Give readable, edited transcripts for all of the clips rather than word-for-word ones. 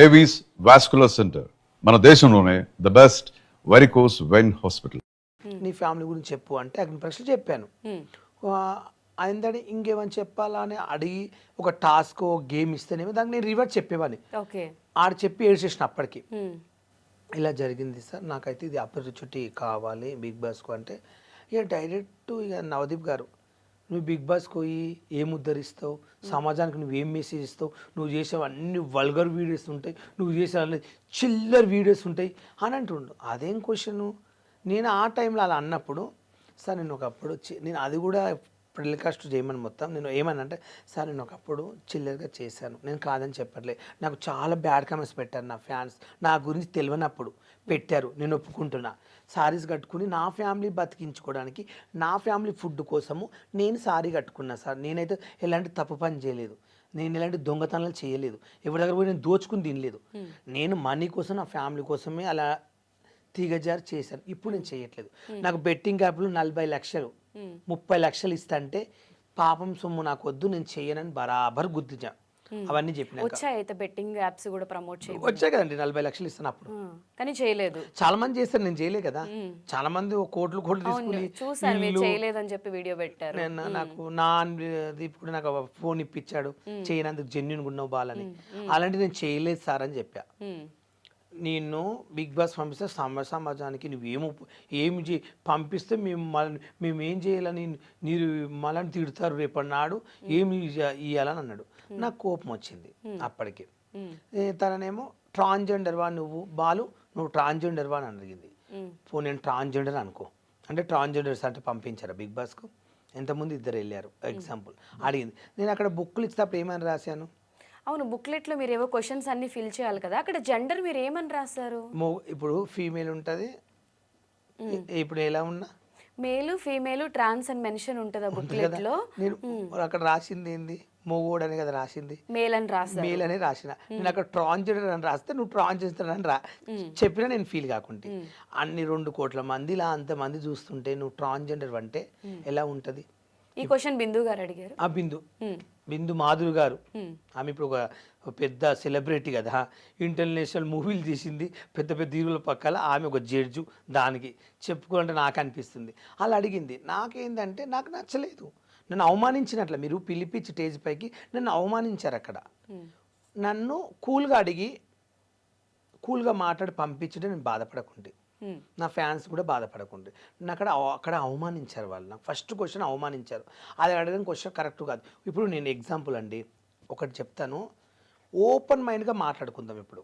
Avis vascular centre మన దేశంలోనే the best varicose vein hospital. నీ ఫ్యామిలీ గురించి చెప్పు అంటే అగ్ని పరీక్షలు చెప్పాను. అయిందని ఇంకేమని చెప్పాలా అని అడిగి ఒక టాస్క్ గేమ్ ఇస్తేనేమో దానికి నేను రివర్స్ చెప్పేవాడిని. ఆడు చెప్పి ఏడ్చేసిన అప్పటికి ఇలా జరిగింది సార్, నాకైతే ఇది ఆపర్చునిటీ కావాలి బిగ్ బాస్కు అంటే ఇక డైరెక్ట్ ఇక నవదీప్ గారు నువ్వు బిగ్ బాస్కి పోయి ఏం ఉద్ధరిస్తావు, సమాజానికి నువ్వేం మెసేజ్ ఇస్తావు, నువ్వు చేసే అన్ని వల్గర్ వీడియోస్ ఉంటాయి, నువ్వు చేసే అన్ని చిల్లర్ వీడియోస్ ఉంటాయి అని అంటుండు. అదేం క్వశ్చను? నేను ఆ టైంలో అలా అన్నప్పుడు సార్ నేను ఒకప్పుడు నేను అది కూడా టెలికాస్ట్ చేయమని మొత్తం నేను ఏమన్నా సార్ నేను ఒకప్పుడు చిల్లర్గా చేశాను, నేను కాదని చెప్పట్లే, నాకు చాలా బ్యాడ్ కామెంట్స్ పెట్టారు నా ఫ్యాన్స్, నా గురించి తెలియనప్పుడు పెట్టారు, నేను ఒప్పుకుంటున్నా. సారీస్ కట్టుకుని నా ఫ్యామిలీ బతికించుకోవడానికి నా ఫ్యామిలీ ఫుడ్ కోసము నేను సారీ కట్టుకున్నా సార్. నేనైతే ఎలాంటి తప్పు పని చేయలేదు, నేను ఎలాంటి దొంగతనాలు చేయలేదు, ఎవరి దగ్గర పోయి నేను దోచుకుని తినలేదు. నేను మనీ కోసం నా ఫ్యామిలీ కోసమే అలా తీగజారు చేశాను. ఇప్పుడు నేను చేయట్లేదు. నాకు బెట్టింగ్ యాప్లు 40 లక్షలు 30 లక్షలు ఇస్తంటే పాపం సొమ్ము నాకు వద్దు, నేను చేయనని బరాబర్ గుర్తించా. అవన్నీ చెప్పిన బెట్టింగ్ యాప్స్ కూడా ప్రమోట్ వచ్చాయి కదండి, 40 లక్షలు ఇస్తాను అప్పుడు, కానీ చేయలేదు. చాలా మంది చేస్తారు, నేను చేయలే కదా. చాలా మంది కోట్లు తీసుకుని చేయలేదని చెప్పి వీడియో పెట్టారు. నాకు నా ఇప్పుడు నాకు ఫోన్ ఇప్పించాడు, చేయనందుకు జెన్యున్ ఉన్నావు బాలని, అలాంటి నేను చేయలేదు సార్ అని చెప్పా. నేను బిగ్ బాస్ పంపిస్తే సమాజానికి ఏమి పంపిస్తే మేము ఏం చేయాలని మీరు మళ్ళీ తిడతారు రేపటి నాడు, ఏమి ఇవ్వాలని అన్నాడు. నాకు కోపం వచ్చింది అప్పటికి. తననేమో ట్రాన్స్జెండర్ వా నువ్వు బాలు, నువ్వు ట్రాన్స్జెండర్ వా అని అడిగింది. నేను ట్రాన్స్జెండర్ అనుకో అంటే ట్రాన్స్జెండర్స్ అంటే పంపించారా బిగ్ బాస్కు? ఎంతమంది ఇద్దరు వెళ్ళారు ఎగ్జాంపుల్ అడిగింది. నేను అక్కడ బుక్లు ఇచ్చినప్పుడు ఏమని రాశాను? అవును, బుక్లెట్లో మీరు ఏవో క్వశ్చన్స్ అన్ని ఫిల్ చేయాలి కదా, అక్కడ జెండర్ మీరు ఏమని రాస్తారు? ఇప్పుడు ఫీమేల్ ఉంటుంది, ఇప్పుడు ఎలా ఉన్నా మేలు ఫీమేల్ ట్రాన్స్ అని మెన్షన్ ఉంటుంది బుక్లెట్ లో. నేను అక్కడ రాసింది ఏంది? మొగోడు అని కదా రాసింది, మేల్ అని రాస్తా, మేల్ అని రాసిన. నేను అక్కడ ట్రాన్స్జెండర్ అని రాస్తే నువ్వు ట్రాన్స్జెండర్ అని చెప్పినా నేను ఫీల్ కాకుంటే, అన్ని 2 కోట్ల మందిలా అంతమంది చూస్తుంటే నువ్వు ట్రాన్స్జెండర్ అంటే ఎలా ఉంటది? ఈ క్వశ్చన్ బిందు గారు అడిగారు. ఆ బిందు మాధురి గారు, ఆమె ఇప్పుడు ఒక పెద్ద సెలబ్రిటీ కదా, ఇంటర్నేషనల్ మూవీలు తీసింది, పెద్ద పెద్ద హీరోల పక్కల ఆమె ఒక జడ్జు, దానికి చెప్పుకోవాలంటే నాకు అనిపిస్తుంది. అలా అడిగింది. నాకేందంటే నాకు నచ్చలేదు, నన్ను అవమానించినట్ల మీరు పిలిపించి స్టేజ్ పైకి నన్ను అవమానించారు. అక్కడ నన్ను కూల్గా అడిగి కూల్గా మాట్లాడి పంపించడం నేను బాధపడకుంటే, నా ఫ్యాన్స్ కూడా బాధపడకుండా, అక్కడ అవమానించారు వాళ్ళు. నాకు ఫస్ట్ క్వశ్చన్ అవమానించారు, అది అడగడం క్వశ్చన్ కరెక్ట్ కాదు. ఇప్పుడు నేను ఎగ్జాంపుల్ అండి ఒకటి చెప్తాను, ఓపెన్ మైండ్గా మాట్లాడుకుందాం. ఇప్పుడు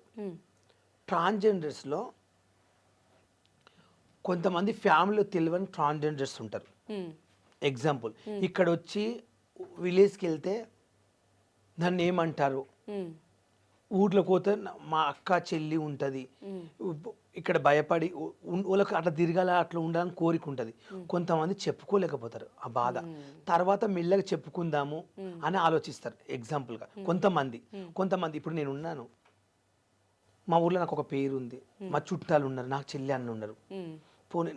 ట్రాన్స్జెండర్స్లో కొంతమంది ఫ్యామిలీలో తెలియని ట్రాన్స్జెండర్స్ ఉంటారు. ఎగ్జాంపుల్ ఇక్కడ వచ్చి విలేజ్కి వెళ్తే దాన్ని ఏమంటారు, ఊర్లోకి పోతే మా అక్క చెల్లి ఉంటుంది, ఇక్కడ భయపడి వాళ్ళకి అట్లా తిరగాల అట్లా ఉండాలని కోరిక ఉంటుంది. కొంతమంది చెప్పుకోలేకపోతారు ఆ బాధ, తర్వాత మెల్లగా చెప్పుకుందాము అని ఆలోచిస్తారు. ఎగ్జాంపుల్గా కొంతమంది ఇప్పుడు నేను ఉన్నాను, మా ఊర్లో నాకు ఒక పేరు ఉంది, మా చుట్టాలు ఉన్నారు, నాకు చెల్లి అన్న ఉన్నారు,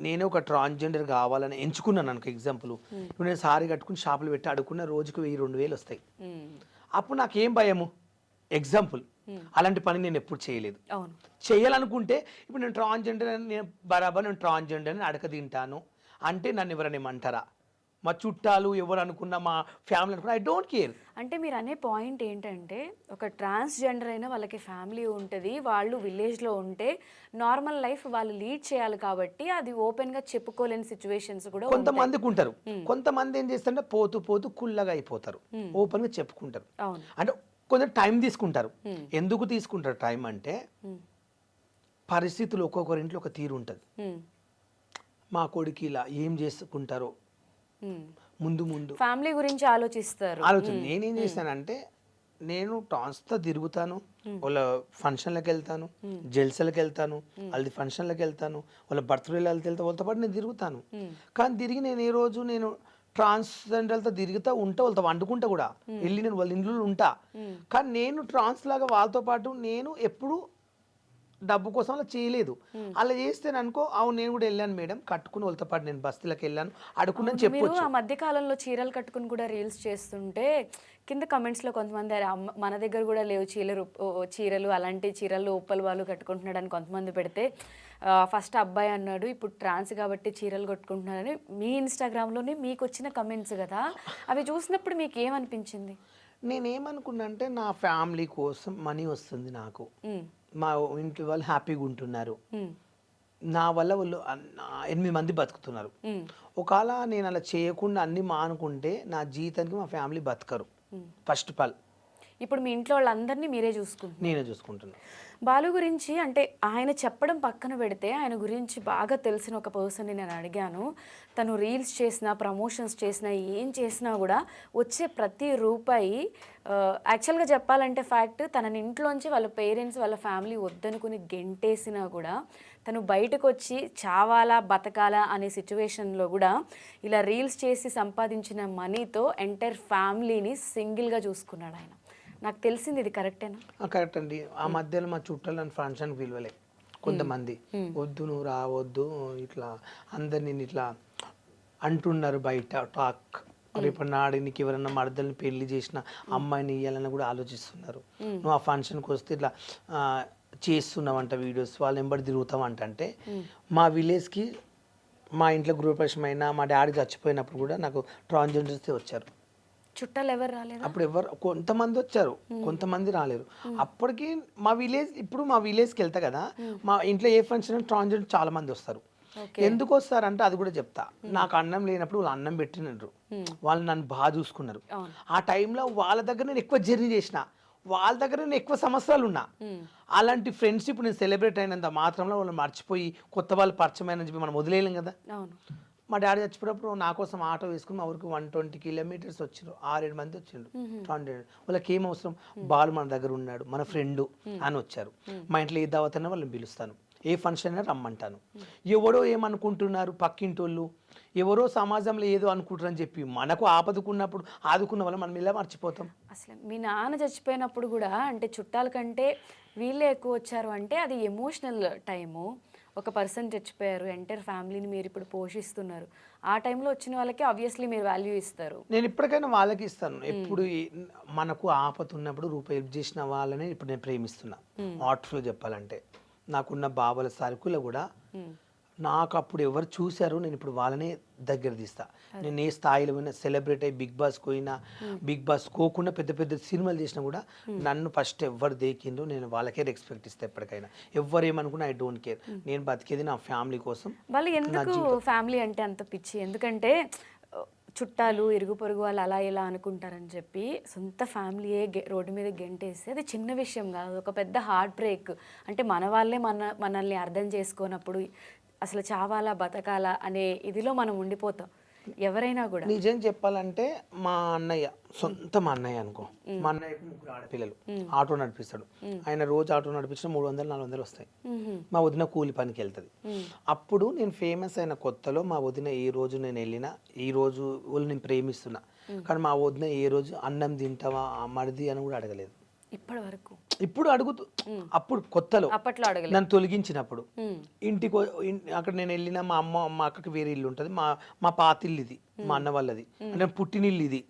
నేనే ఒక ట్రాన్స్జెండర్ కావాలని ఎంచుకున్నాను అనుకో. ఎగ్జాంపుల్ ఇప్పుడు నేను సారీ కట్టుకుని షాపులు పెట్టి అడుక్కున్న రోజుకు 1000-2000 వస్తాయి. అప్పుడు నాకేం భయము? ఎగ్జాంపుల్ అలాంటి పని నేను ఎప్పుడు చేయలేదు. చేయాలనుకుంటే ఇప్పుడు నేను ట్రాన్స్జెండర్ అని నేను బరాబర్ నేను ట్రాన్స్జెండర్ అని అడక తింటాను అంటే నన్ను ఎవరైనా ఏమంటారా? మా చుట్టాలు ఎవరు అనుకున్నా, మా ఫ్యామిలీ అనుకున్నా, ఐ డోంట్ కేర్. అంటే మీరు అనే పాయింట్ ఏంటంటే ఒక ట్రాన్స్జెండర్ అయినా వాళ్ళకి ఫ్యామిలీ ఉంటుంది, వాళ్ళు విలేజ్లో ఉంటే నార్మల్ లైఫ్ వాళ్ళు లీడ్ చేయాలి కాబట్టి అది ఓపెన్గా చెప్పుకోలేని సిచ్యువేషన్స్ కూడా కొంతమందికి ఉంటారు. కొంతమంది ఏం చేస్తారంటే పోతూ పోతూ కుల్లగా అయిపోతారు, ఓపెన్గా చెప్పుకుంటారు. అంటే కొంచెం టైం తీసుకుంటారు. ఎందుకు తీసుకుంటారు టైం అంటే పరిస్థితులు ఒక్కొక్కరింట్లో ఒక తీరు ఉంటుంది. మా కొడుకు ఇలా ఏం చేసుకుంటారో ముందు ఫ్యామిలీ గురించి ఆలోచిస్తారు. నేనేం చేస్తానంటే నేను టాన్స్తో తిరుగుతాను, వాళ్ళ ఫంక్షన్లకు వెళ్తాను, జల్సలకు వెళ్తాను, వాళ్ళది ఫంక్షన్లకు వెళ్తాను, వాళ్ళ బర్త్డేలకు వెళ్తా, వాళ్ళతో పాటు నేను తిరుగుతాను. కానీ తిరిగి నేను ఏ రోజు నేను ట్రాన్స్జెండర్లతో తిరుగుతూ ఉంటా, వాళ్ళతో వండుకుంటా కూడా వెళ్ళి నేను వాళ్ళ ఇంట్లో ఉంటా. కానీ నేను ట్రాన్స్ లాగా వాళ్ళతో పాటు నేను ఎప్పుడు డబ్బు కోసం అలా చేయలేదు. అలా చేస్తే అనుకో అవును నేను కూడా వెళ్ళాను మేడం, కట్టుకుని వాళ్ళతో పాటు నేను బస్తీలకు వెళ్ళాను అడుకున్నాను మీరు చెప్పొచ్చు. ఆ మధ్య కాలంలో చీరలు కట్టుకుని కూడా రీల్స్ చేస్తుంటే కింద కమెంట్స్లో కొంతమంది "అరే అమ్మ, మన దగ్గర కూడా లేవు చీరలు అలాంటి చీరలు ఉప్పల్ వాళ్ళు కట్టుకుంటున్నాడు" అని కొంతమంది పెడితే ఫస్ట్ అబ్బాయి అన్నాడు, ఇప్పుడు ట్రాన్స్ కాబట్టి చీరలు కట్టుకుంటున్నారని మీ ఇన్స్టాగ్రామ్లోనే మీకు వచ్చిన కమెంట్స్ కదా, అవి చూసినప్పుడు మీకు ఏమనిపించింది? నేనేమనుకున్నా అంటే నా ఫ్యామిలీ కోసం మనీ వస్తుంది నాకు, మా ఇంటి వాళ్ళు హ్యాపీగా ఉంటున్నారు, నా వల్ల వాళ్ళు 8 మంది బతుకుతున్నారు. ఒకవేళ నేను అలా చేయకుండా అన్ని మానుకుంటే నా జీవితానికి మా ఫ్యామిలీ బతకరు. ఫస్ట్ ఆఫ్ ఆల్ ఇప్పుడు మీ ఇంట్లో వాళ్ళందరినీ మీరే చూసుకుంటున్నారు. నేనే చూసుకుంటున్నాను. బాలు గురించి అంటే ఆయన చెప్పడం పక్కన పెడితే ఆయన గురించి బాగా తెలిసిన ఒక పర్సన్ని నేను అడిగాను. తను రీల్స్ చేసినా ప్రమోషన్స్ చేసినా ఏం చేసినా కూడా వచ్చే ప్రతి రూపాయి యాక్చువల్గా చెప్పాలంటే ఫ్యాక్ట్, తన ఇంట్లోంచి వాళ్ళ పేరెంట్స్ వాళ్ళ ఫ్యామిలీ వద్దనుకుని గెంటేసినా కూడా తను బయటకు వచ్చి చావాలా బతకాలా అనే సిచ్యువేషన్లో కూడా ఇలా రీల్స్ చేసి సంపాదించిన మనీతో ఎంటైర్ ఫ్యామిలీని సింగిల్గా చూసుకున్నాడు ఆయన. నాకు తెలిసింది ఇది కరెక్టేనా? కరెక్ట్ అండి. ఆ మధ్యలో మా చుట్టాలు నన్ను ఫంక్షన్కి పిలవలే కొంతమంది, వద్దు నువ్వు రావద్దు ఇట్లా అందరు నేను ఇట్లా అంటున్నారు బయట టాక్, రేపు నాడు నీకు ఎవరన్నా మరదల్ని పెళ్లి చేసిన అమ్మాయిని ఇవ్వాలని కూడా ఆలోచిస్తున్నారు, నువ్వు ఆ ఫంక్షన్కి వస్తే ఇట్లా చేస్తున్నావంట వీడియోస్, వాళ్ళు ఎంబడి తిరుగుతావంట. అంటే మా విలేజ్కి మా ఇంట్లో గృహప్రవేశమైనా మా డాడీ చచ్చిపోయినప్పుడు కూడా నాకు ట్రాన్స్జెండర్స్ వచ్చారు. చుట్టాలు ఎవరు రాలేదు? అప్పుడు ఎవరు కొంతమంది వచ్చారు, కొంతమంది రాలేరు. అప్పటికి మా విలేజ్, ఇప్పుడు మా విలేజ్కి వెళ్తా కదా, మా ఇంట్లో ఏ ఫంక్షన్ ట్రాన్స్జెండర్ చాలా మంది వస్తారు. ఎందుకు వస్తారంటే అది కూడా చెప్తా. నాకు అన్నం లేనప్పుడు వాళ్ళు అన్నం పెట్టినారు, వాళ్ళు నన్ను బాగా చూసుకున్నారు. ఆ టైంలో వాళ్ళ దగ్గర నేను ఎక్కువ జర్నీ చేసిన, వాళ్ళ దగ్గర నేను ఎక్కువ సంవత్సరాలు ఉన్నా. అలాంటి ఫ్రెండ్షిప్ నేను సెలబ్రేట్ అయినంత మాత్రంలో వాళ్ళు మర్చిపోయి కొత్త వాళ్ళు పరిచయం అయినని చెప్పి మనం వదిలేయలేం కదా. మా డాడీ చచ్చిపోయినప్పుడు నా కోసం ఆటో వేసుకుని మా ఊరికి 120 కిలోమీటర్స్ వచ్చిండ్రు, 6-7 మంది వచ్చిండ్రు. వాళ్ళకి ఏం అవసరం, బాలు మన దగ్గర ఉన్నాడు మన ఫ్రెండ్ అని వచ్చారు. మా ఇంట్లో ఏ దావత్ అయినా వాళ్ళని పిలుస్తాను, ఏ ఫంక్షన్ అయినా రమ్మంటాను. ఎవరో ఏమనుకుంటున్నారు పక్కింటోళ్ళు, ఎవరో సమాజంలో ఏదో అనుకుంటారని చెప్పి మనకు ఆపదుకున్నప్పుడు ఆదుకున్న వాళ్ళు మనం ఇలా మర్చిపోతాం. అసలు మీ నాన్న చచ్చిపోయినప్పుడు కూడా అంటే చుట్టాల కంటే వీళ్ళే ఎక్కువ వచ్చారు అంటే అది ఎమోషనల్ టైము. ఒక పర్సన్ చచ్చిపోయారు, ఎంటైర్ ఫ్యామిలీని మీరు ఇప్పుడు పోషిస్తున్నారు. ఆ టైంలో వచ్చిన వాళ్ళకి ఆబ్వియస్లీ మీరు వాల్యూ ఇస్తారు. నేను ఇప్పటికైనా వాళ్ళకి ఇస్తాను. ఎప్పుడు మనకు ఆపద ఉన్నప్పుడు రూపాయి హెల్ప్ చేసిన వాళ్ళని ఇప్పుడు నేను ప్రేమిస్తున్నా. హార్ట్ఫుల్ చెప్పాలంటే నాకున్న బాబాల సరుకులు కూడా నాకు అప్పుడు ఎవరు చూశారు, నేను ఇప్పుడు వాళ్ళనే దగ్గర తీస్తా. నేను ఏ స్థాయిలో పోయినా, సెలబ్రేట్ అయ్యి బిగ్ బాస్ పోయినా, బిగ్ బాస్ కోకుండా పెద్ద పెద్ద సినిమాలు చేసినా కూడా నన్ను ఫస్ట్ ఎవరు దేకిందో నేను వాళ్ళకే రెస్పెక్ట్ ఇస్తా. ఎప్పటికైనా ఎవరు ఏమనుకున్నా ఐ డోంట్ కేర్. నేను బతికేది నా ఫ్యామిలీ కోసం. వాళ్ళు ఎందుకు ఫ్యామిలీ అంటే అంత పిచ్చి? ఎందుకంటే చుట్టాలు ఇరుగు పొరుగు వాళ్ళు అలా ఇలా అనుకుంటారని చెప్పి సొంత ఫ్యామిలీయే రోడ్డు మీద గెంటేస్తే అది చిన్న విషయం కాదు, ఒక పెద్ద హార్ట్ బ్రేక్. అంటే మన వాళ్ళే మనల్ని అర్థం చేసుకోనప్పుడు అసలు చావాలా బతకాలా అనే ఇదిలో మనం ఉండిపోతాం ఎవరైనా కూడా. నిజం చెప్పాలంటే మా అన్నయ్య, సొంత మా అన్నయ్య అనుకో, మా అన్నయ్యకు 3 ఆడపిల్లలు, ఆటో నడిపిస్తాడు ఆయన. రోజు ఆటో నడిపించిన 300-400 వస్తాయి. మా వదిన కూలి పనికి వెళ్తుంది. అప్పుడు నేను ఫేమస్ అయిన కొత్తలో మా వదిన ఏ రోజు నేను వెళ్ళినా, ఈ రోజు వాళ్ళు నేను ప్రేమిస్తున్నా కానీ మా వదిన ఏ రోజు అన్నం తింటావా మరిది అని కూడా అడగలేదు ఇప్పటి వరకు. ఇప్పుడు అడుగుతూ, అప్పుడు కొత్తలో అప్పట్లో అడగలేదు. నన్ను తొలగించినప్పుడు ఇంటికి అక్కడ నేను వెళ్ళిన మా అమ్మ మా అక్కకి వేరే ఇల్లు ఉంటుంది, మా పాతిల్లు ఇది, మా అన్న వాళ్ళది అంటే పుట్టినిల్లు ఇది.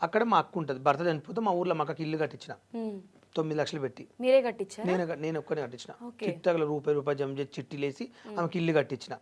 అక్కడ మా అక్క ఉంటుంది, భర్త చనిపోతే మా ఊర్లో మా అక్కకి ఇల్లు కట్టించిన 9 లక్షలు పెట్టి. మీరే కట్టించారు? నేను ఒక్కనే కట్టించిన. చిట్టగల రూపాయి జమ చేసి చిట్టీలేసి ఆమెకి ఇల్లు కట్టించిన.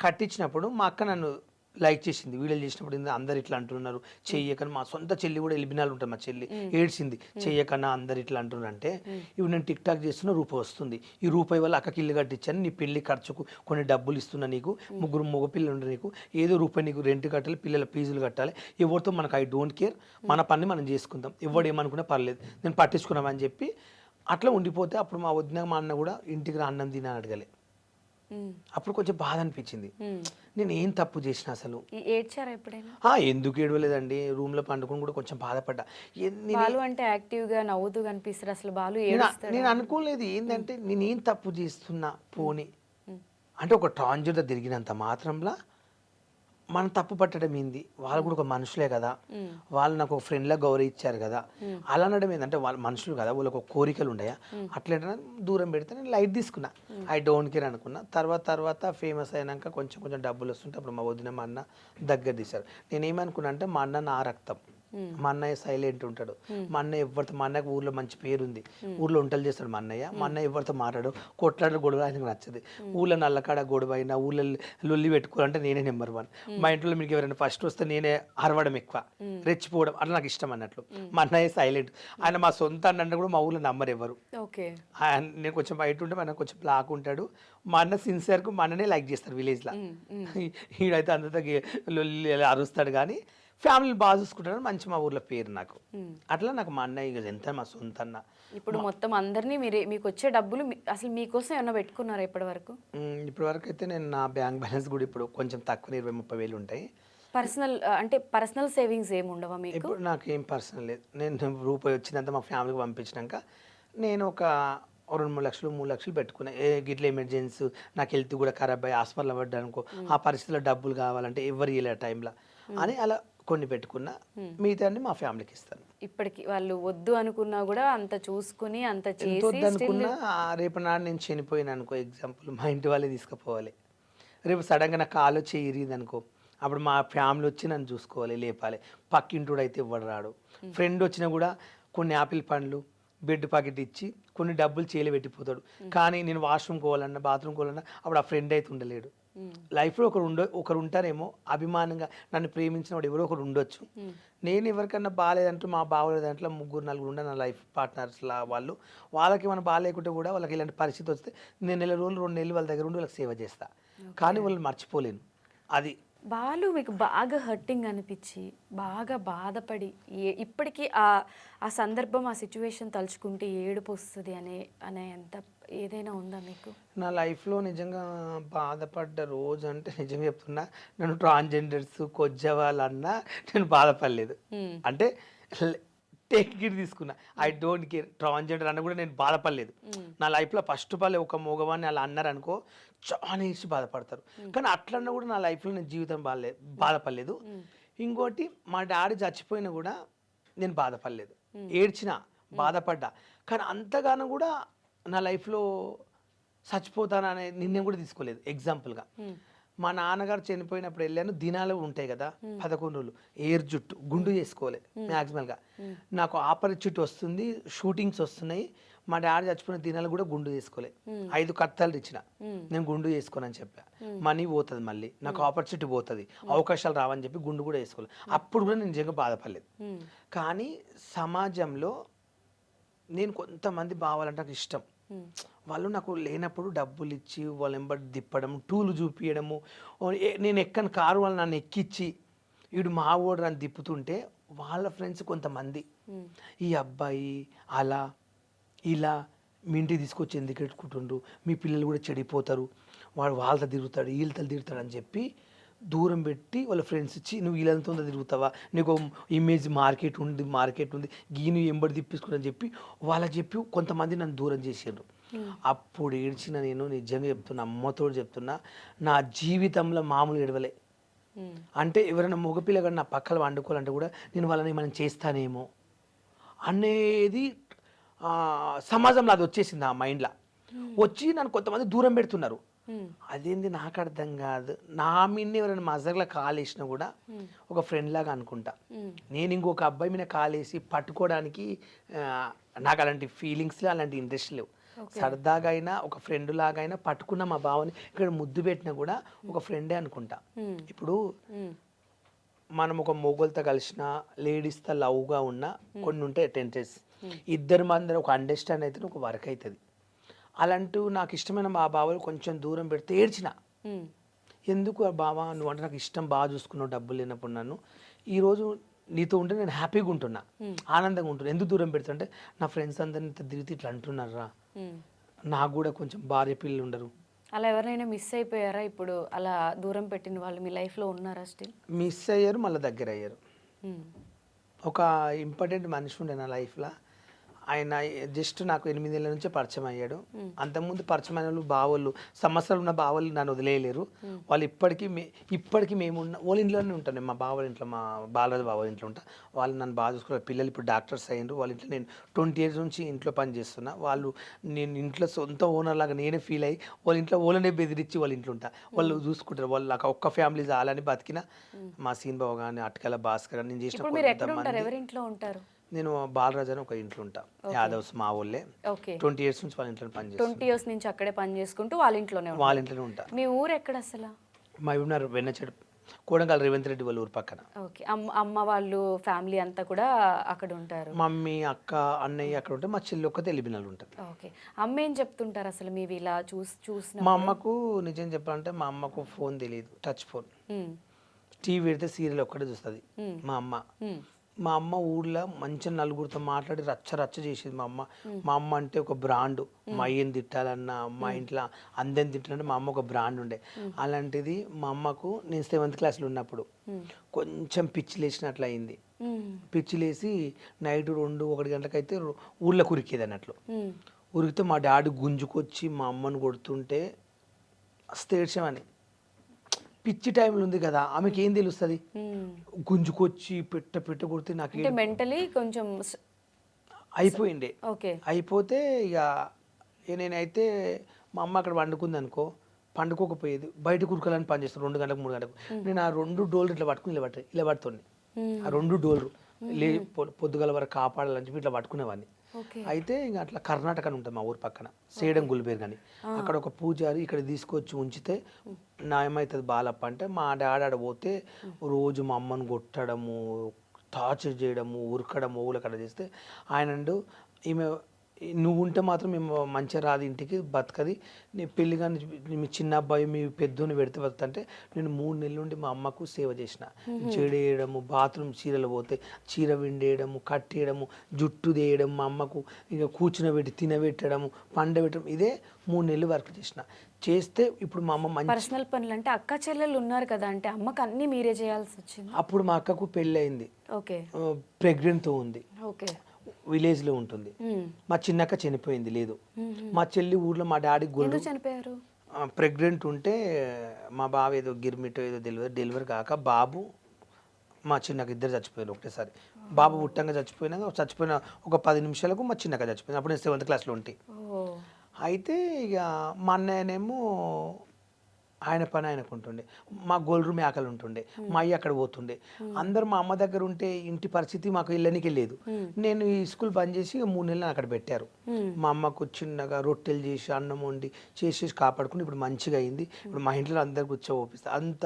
కట్టించినప్పుడు మా అక్క నన్ను లైక్ చేసింది, వీడియోలు చేసినప్పుడు అందరు ఇట్లా అంటున్నారు చెయ్యకని. మా సొంత చెల్లి కూడా ఎలిబినాలు ఉంటుంది, మా చెల్లి ఏడ్చింది చెయ్యకన్నా అందరు ఇట్లా అంటున్నారు. అంటే ఇప్పుడు నేను టిక్ టాక్ చేస్తున్న రూపాయి వస్తుంది, ఈ రూపాయి వల్ల అక్కకి ఇల్లు కట్టించాను, నీ పెళ్లి ఖర్చుకు కొన్ని డబ్బులు ఇస్తున్నా, నీకు 3 మగపిల్లలు ఉండే, నీకు ఏదో రూపాయి నీకు రెంట్ కట్టాలి, పిల్లల ఫీజులు కట్టాలి, ఎవరితో మనకు ఐ డోంట్ కేర్, మన పని మనం చేసుకుందాం, ఎవడు ఏమనుకున్నా పర్లేదు, నేను పట్టించుకున్నామని చెప్పి అట్లా ఉండిపోతే అప్పుడు మా వదిన మా అన్న కూడా ఇంటికి రా అన్నం తిని అడగలే. అప్పుడు కొంచెం బాధ అనిపించింది, నేను ఏం తప్పు చేసిన అసలు. ఏడ్చారా ఎప్పుడైనా? ఎందుకు ఏడవలేదండి, రూమ్ లో పండుకొని కూడా కొంచెం బాధపడ్డా. బాలు అంటే యాక్టివ్ గా నవ్వుతూ కనిపిస్తారు, అసలు బాలు నేను అనుకోలేదు ఏంటంటే నేనేం తప్పు చేస్తున్నా పోనీ అంటే ఒక ట్రాన్స్జెండర్ తిరిగినంత మాత్రంలా మనం తప్పు పట్టడం ఏంది, వాళ్ళు కూడా ఒక మనుషులే కదా, వాళ్ళు నాకు ఒక ఫ్రెండ్లా గౌరవ ఇచ్చారు కదా, అలా అనడం ఏంటంటే వాళ్ళు మనుషులు కదా, వాళ్ళకి ఒక కోరికలు ఉన్నాయా, అట్లా దూరం పెడితే నేను లైట్ తీసుకున్నా, ఐ డోంట్ కేర్ అనుకున్నా. తర్వాత ఫేమస్ అయినాక కొంచెం కొంచెం డబ్బులు వస్తుంటే అప్పుడు మా వదిన మా అన్న దగ్గర తీశారు. నేనేమనుకున్నా అంటే మా అన్న నా రక్తం, మా అన్నయ్య సైలెంట్ ఉంటాడు, మా అన్నయ్య ఎవరితో, మా అన్నయ్యకు ఊర్లో మంచి పేరు ఉంది, ఊర్లో వంటలు చేస్తాడు మా అన్నయ్య ఎవరితో మాట్లాడు, కొట్లాడు గొడవ ఆయనకు నచ్చదు, ఊళ్ళో నల్లకాడ గొడవ అయినా ఊళ్ళో లొల్లి పెట్టుకోవాలంటే నేనే నెంబర్ 1. మా ఇంట్లో మీకు ఎవరైనా ఫస్ట్ వస్తే నేనే అరవడం ఎక్కువ, రెచ్చిపోవడం అట్లా నాకు ఇష్టం అన్నట్లు. మా అన్నయ్య సైలెంట్, ఆయన మా సొంత అన్న కూడా మా ఊళ్ళో నమ్మరు ఎవరు. నేను కొంచెం బయట ఉంటే ఆయన కొంచెం బ్లాక్ ఉంటాడు, మా అన్న సిన్సియర్కు మా అన్ననే లైక్ చేస్తారు విలేజ్లో. ఈడైతే అందరితో లొల్లి అరుస్తాడు కానీ ఫ్యామిలీ బాగా చూసుకుంటారు, మంచి మా ఊర్లో పేరు నాకు. అట్లా నాకు మా అన్నయ్య ఎంత మా సొంత అన్న. ఇప్పుడు మొత్తం అందరినీ మీరే, మీకు వచ్చే డబ్బులు అసలు మీకోసం ఏమన్నా పెట్టుకున్నారా ఇప్పటి వరకు? అయితే నేను నా బ్యాంక్ బ్యాలెన్స్ కూడా ఇప్పుడు కొంచెం తక్కువ 20-30 వేలు ఉంటాయి. పర్సనల్ అంటే పర్సనల్ సేవింగ్స్ ఏమి ఉండవా మీకు? ఇప్పుడు నాకు ఏం పర్సనల్ లేదు, నేను రూపాయి వచ్చినంత మా ఫ్యామిలీకి పంపించినాక నేను ఒక 2-3 లక్షలు 3 లక్షలు పెట్టుకున్నా. గిట్ల ఎమర్జెన్సీ నాకు హెల్త్ కూడా ఖరాబ్ అయ్యి హాస్పిటల్ పడ్డానుకో, ఆ పరిస్థితిలో డబ్బులు కావాలంటే ఎవరు ఇవ్వలే టైంలో అని అలా కొన్ని పెట్టుకున్నా, మిగతా మా ఫ్యామిలీకి ఇస్తాను. ఇప్పటికి వాళ్ళు వద్దు అనుకున్నా కూడా అంత చూసుకుని అంత చేసి వద్దనుకున్నా రేపు నాడు నేను చనిపోయినా అనుకో, ఎగ్జాంపుల్ మా ఇంటి వాళ్ళే తీసుకుపోవాలి, రేపు సడన్గా నాకు కాలు వచ్చి ఇరిగింది అనుకో, అప్పుడు మా ఫ్యామిలీ వచ్చి నన్ను చూసుకోవాలి, లేపాలి. పక్కింటోడు అయితే ఇవ్వడు రాడు, ఫ్రెండ్ వచ్చినా కూడా కొన్ని యాపిల్ పండ్లు బెడ్ ప్యాకెట్ ఇచ్చి కొన్ని డబ్బులు చేయలే పెట్టిపోతాడు. కానీ నేను వాష్రూమ్ పోవాలన్నా బాత్రూమ్ పోవాలన్నా అప్పుడు ఆ ఫ్రెండ్ అయితే ఉండలేడు. లైఫ్లో ఒకరు ఉంటారేమో అభిమానంగా నన్ను ప్రేమించిన వాడు ఎవరో ఒకరు ఉండొచ్చు. నేను ఎవరికన్నా బాగాలేదంటూ మా బాగోలేదంటే 3-4 ఉండే నా లైఫ్ పార్ట్నర్స్లా వాళ్ళకి మనం బాగాలేకుంటే కూడా వాళ్ళకి ఇలాంటి పరిస్థితి వస్తే నేను 1 నెల రోజులు 2 నెలలు వాళ్ళ దగ్గర ఉండి వాళ్ళకి సేవ చేస్తా, కానీ వాళ్ళని మర్చిపోలేను. అది వాళ్ళు మీకు బాగా హర్టింగ్ అనిపించి బాగా బాధపడి ఇప్పటికీ ఆ సందర్భం ఆ సిచ్యువేషన్ తలుచుకుంటే ఏడుపు వస్తుంది అనే ఎంత ఏదైనా ఉందా మీకు? నా లైఫ్లో నిజంగా బాధపడ్డ రోజు అంటే నిజంగా చెప్తున్నా, నన్ను ట్రాన్స్జెండర్స్ కొజ్జవాళ్ళన్నా నేను బాధపడలేదు. అంటే టేక్ గిట్ తీసుకున్నా, ఐ డోంట్ కేర్, ట్రాన్స్జెండర్ అన్న కూడా నేను బాధపడలేదు. నా లైఫ్లో ఫస్ట్ ఆఫ్ ఆల్ ఒక మగవాడిని అలా అన్నారు అనుకో చాలా ఇచ్చి బాధపడతారు, కానీ అట్లన్నా కూడా నా లైఫ్లో నేను జీవితం బాధపడలేదు. ఇంకోటి మా డాడీ చచ్చిపోయినా కూడా నేను బాధపడలేదు, ఏడ్చిన బాధపడ్డా, కానీ అంతగానో కూడా నా లైఫ్లో చచ్చిపోతాననే నిర్ణయం కూడా తీసుకోలేదు. ఎగ్జాంపుల్గా మా నాన్నగారు చనిపోయినప్పుడు వెళ్ళాను, దినాలు ఉంటాయి కదా 11 రోజులు, ఎయిర్ జుట్టు గుండు చేసుకోవాలి మ్యాక్సిమల్గా. నాకు ఆపర్చునిటీ వస్తుంది, షూటింగ్స్ వస్తున్నాయి, మా డాడీ చచ్చిపోయిన దినాలు కూడా గుండు చేసుకోలే. 5 కత్తాలు ఇచ్చిన, నేను గుండు చేసుకోనని చెప్పా, మనీ పోతుంది, మళ్ళీ నాకు ఆపర్చునిటీ పోతుంది, అవకాశాలు రావని చెప్పి గుండు కూడా వేసుకోలేదు. అప్పుడు కూడా నేను నిజంగా బాధపడలేదు. కానీ సమాజంలో నేను కొంతమంది బావాలంటే నాకు ఇష్టం, వాళ్ళు నాకు లేనప్పుడు డబ్బులు ఇచ్చి వాళ్ళ వెంబడి తిప్పడం, టూలు చూపించడము, నేను ఎక్కని కారు వాళ్ళు నన్ను ఎక్కించి వీడు మా ఓడు నన్ను తిప్పుతుంటే వాళ్ళ ఫ్రెండ్స్ కొంతమంది ఈ అబ్బాయి అలా ఇలా మీ ఇంటికి తీసుకొచ్చి ఎందుకు పెట్టుకుంటుండ్రు, మీ పిల్లలు కూడా చెడిపోతారు, వాడు వాళ్ళతో తిరుగుతాడు వీళ్ళతో తిరుగుతాడు అని చెప్పి దూరం పెట్టి వాళ్ళ ఫ్రెండ్స్ ఇచ్చి నువ్వు వీళ్ళంతా తిరుగుతావా, నీకు ఇమేజ్ మార్కెట్ ఉంది గీను ఎంబడి తిప్పించుకుని చెప్పి వాళ్ళకి చెప్పి కొంతమంది నన్ను దూరం చేసారు. అప్పుడు ఏడ్చిన నేను నిజంగా చెప్తున్నా, అమ్మతో చెప్తున్నా, నా జీవితంలో మామూలు ఏడవలే. అంటే ఎవరైనా మగపిల్లగా నా పక్కన వండుకోవాలంటే కూడా నేను వాళ్ళని మనం చేస్తానేమో అనేది సమాజంలో అది వచ్చేసింది ఆ మైండ్లో వచ్చి నన్ను కొంతమంది దూరం పెడుతున్నారు. అదేంది నాకు అర్థం కాదు, నా మీద ఎవరైనా మజర్లో కాలేసినా కూడా ఒక ఫ్రెండ్ లాగా అనుకుంటా. నేను ఇంకొక అబ్బాయి మీద కాలేసి పట్టుకోవడానికి నాకు అలాంటి ఫీలింగ్స్లో అలాంటి ఇంట్రెస్ట్ లేవు. సరదాగా అయినా ఒక ఫ్రెండ్ లాగా అయినా పట్టుకున్న మా బావని ఇక్కడ ముద్దు పెట్టినా కూడా ఒక ఫ్రెండే అనుకుంటా. ఇప్పుడు మనం ఒక మొగోళ్ళతో కలిసిన లేడీస్తో లవ్గా ఉన్న కొన్ని ఉంటాయి టెంటెస్, ఇద్దరు మంది ఒక అండర్స్టాండ్ అయితే ఒక వర్క్ అవుతుంది. అలాంటి నాకు ఇష్టమైన మా బావలు కొంచెం దూరం పెడితే ఏడ్చిన, ఎందుకు బావ నువ్వు అంటే నాకు ఇష్టం, బాగా చూసుకున్నావు డబ్బులు లేనప్పుడు నన్ను, ఈరోజు నీతో ఉంటే నేను హ్యాపీగా ఉంటున్నా, ఆనందంగా ఉంటున్నా, ఎందుకు దూరం పెడుతుంటే నా ఫ్రెండ్స్ అందరిని తిరిగితే ఇట్లా అంటున్నారా, నాకు కూడా కొంచెం భార్య పిల్లలు ఉండరు. అలా ఎవరైనా మిస్ అయిపోయారా ఇప్పుడు అలా దూరం పెట్టిన వాళ్ళు మీ లైఫ్లో ఉన్నారా? స్టిల్ మిస్ అయ్యారు, మళ్ళీ దగ్గర అయ్యారు. ఒక ఇంపార్టెంట్ మనిషి ఉండే నా లైఫ్లో, ఆయన జస్ట్ నాకు 8 ఏళ్ళ నుంచే పరిచయం అయ్యాడు. అంతకుముందు పరిచయం అయిన వాళ్ళు బావోళ్ళు, సంవత్సరాలు ఉన్న బావోళ్ళు నన్ను వదిలేయలేరు. వాళ్ళు ఇప్పటికీ మేము వాళ్ళ ఇంట్లోనే ఉంటాను. నేను మా బావోళ్ళ ఇంట్లో, మా బాలరాజు బావోళ్ళ ఇంట్లో ఉంటా. వాళ్ళు నన్ను బాగా చూసుకున్నారు. పిల్లలు ఇప్పుడు డాక్టర్స్ అయ్యారు. వాళ్ళ ఇంట్లో నేను 20 ఇయర్స్ నుంచి ఇంట్లో పని చేస్తున్నా. వాళ్ళు నేను ఇంట్లో సొంత ఓనర్ లాగా నేనే ఫీల్ అయ్యి వాళ్ళ ఇంట్లో ఓళ్ళనే బెదిరించి వాళ్ళ ఇంట్లో ఉంటా. వాళ్ళు చూసుకుంటారు. వాళ్ళు నాకు ఒక్క ఫ్యామిలీ చాలని బతికిన. మా సీన్ బావ కానీ, అటకల భాస్కర్ అని నేను చేసిన ఇప్పుడు మీరు ఎక్కడ ఉంటారు? కొంతమంది. ఎవరింట్లో ఉంటారు? నేను బాలరాజు అని ఒక ఇంట్లో ఉంటా. యాదవ్స్ మా ఊళ్ళే. ఓకే. 20 ఇయర్స్ నుంచి వాళ్ళ ఇంట్లో పని 20 ఇయర్స్ నుంచి అక్కడే పని చేసుకుంటూ వాళ్ళ ఇంట్లోనే ఉంటారు. వాళ్ళ ఇంట్లోనే ఉంటా. మీ ఊరు ఎక్కడ అసలు? మా ఊరు వెన్నచెడు, కోడంగల్ రేవంత్ రెడ్డి వాళ్ళ ఊరు పక్కన. ఓకే. అమ్మ వాళ్ళు ఫ్యామిలీ అంతా కూడా అక్కడ ఉంటారు. మమ్మీ, అక్క, అన్నయ్య అక్కడ ఉంటే, మా చెల్లి ఒక్కతే ఎలిబినాలు ఉంటుంది. ఓకే. అమ్మ ఏం చెప్తుంటారు అసలు మీవి ఇలా చూసిన? మా అమ్మకు నిజం చెప్పాలంటే మా అమ్మకు ఫోన్ తెలియదు, టచ్ ఫోన్. టీవీ పెడితే సీరియల్ ఒక్కటే చూస్తుంది మా అమ్మ. మా అమ్మ ఊర్లో మంచిగా నలుగురితో మాట్లాడి రచ్చ చేసేది మా అమ్మ. మా అమ్మ అంటే ఒక బ్రాండ్. మా అయ్యని తిట్టాలన్నా, మా ఇంట్లో అందరిని తిట్టాలంటే మా అమ్మ ఒక బ్రాండ్ ఉండే. అలాంటిది మా అమ్మకు నేను 7th క్లాస్లో ఉన్నప్పుడు కొంచెం పిచ్చి లేచినట్లు అయింది. పిచ్చి లేచి నైట్ 2-1 గంటలకైతే ఊళ్ళో కురికేది అన్నట్లు. ఉరికితే మా డాడీ గుంజుకొచ్చి మా అమ్మను కొడుతుంటే మస్తు ఏడ్చామని. పిచ్చి టైంలో ఉంది కదా, ఆమెకి ఏం తెలుస్తుంది? గుంజుకొచ్చి పెట్ట కొడితే నాకు మెంటలీ కొంచెం అయిపోయిండే. ఓకే. అయిపోతే ఇక నేనైతే మా అమ్మ అక్కడ వండుకుంది అనుకో, పండుకోకపోయేది. బయట కురుకోవాలని పని చేస్తాను 2 గంటలకు 3 గంటలకు. నేను ఆ 2 డోర్లు ఇట్లా పట్టుకుని ఇలా పడుతుంది. ఆ 2 డోర్లు పొద్దుగల వరకు కాపాడాలని చెప్పి ఇట్లా పట్టుకునేవాడిని. అయితే ఇంకా అట్లా కర్ణాటక అని ఉంటుంది మా ఊరు పక్కన, సేడం గుల్బేర్ కానీ. అక్కడ ఒక పూజారి ఇక్కడ తీసుకొచ్చి ఉంచితే న్యాయమవుతుంది బాలప్ప అంటే, మా డాడీ ఆడ పోతే రోజు మా అమ్మను కొట్టడము, టార్చర్ చేయడము, ఉరకడము, ఊళ్ళక్కడ చేస్తే ఆయన ఈమె నువ్వు ఉంటే మాత్రం మేము మంచిగా రాదు, ఇంటికి బతకది, నీ పెళ్ళి కానీ మీ చిన్న అబ్బాయి మీ పెద్దోని పెడితే బతుకంటే నేను 3 నెలల నుండి మా అమ్మకు సేవ చేసిన. జడేయడము, బాత్రూమ్ చీరలు పోతే చీర విండేయడము, కట్టేయడము, జుట్టు తీయడం, మా అమ్మకు ఇక కూర్చునబెట్టి తినబెట్టడము, పండబెట్టడం, ఇదే 3 నెలలు వర్క్ చేస్తే ఇప్పుడు మా అమ్మ మంచి పర్సనల్ పనులు. అంటే అక్క చెల్లెలు ఉన్నారు కదా, అంటే అమ్మకి అన్ని మీరే చేయాల్సి వచ్చింది. అప్పుడు మా అక్కకు పెళ్ళి అయింది, ఓకే, ప్రెగ్నెంట్తో ఉంది, ఓకే, విలేజ్లో ఉంటుంది. మా చిన్నక్క చనిపోయింది లేదు. మా చెల్లి ఊర్లో మా డాడీ గొల్లు చనిపోయారు. ప్రెగ్నెంట్ ఉంటే మా బావ ఏదో గిర్మిటో ఏదో డెలివరీ కాక బాబు మా చిన్నక్క ఇద్దరు చచ్చిపోయారు ఒకటేసారి. బాబు పుట్టంగా చచ్చిపోయిన ఒక 10 నిమిషాలకు మా చిన్నక్క చచ్చిపోయింది. అప్పుడు నేను 7th క్లాస్లో ఉంటే. అయితే ఇక మా అన్నయ్యనేమో ఆయన పని ఆయనకు ఉంటుండే, మా గోల్రు మేకలు ఉంటుండే, మా అయ్య అక్కడ పోతుండే. అందరు మా అమ్మ దగ్గర ఉంటే ఇంటి పరిస్థితి మాకు వెళ్ళనికి లేదు. నేను ఈ స్కూల్ బంద్ చేసి 3 నెలలు అక్కడ పెట్టారు. మా అమ్మకు చిన్నగా రొట్టెలు చేసి అన్నం వండి చేసి కాపాడుకుని ఇప్పుడు మంచిగా అయింది. ఇప్పుడు మా ఇంట్లో అందరు కూర్చోపిస్తుంది, అంత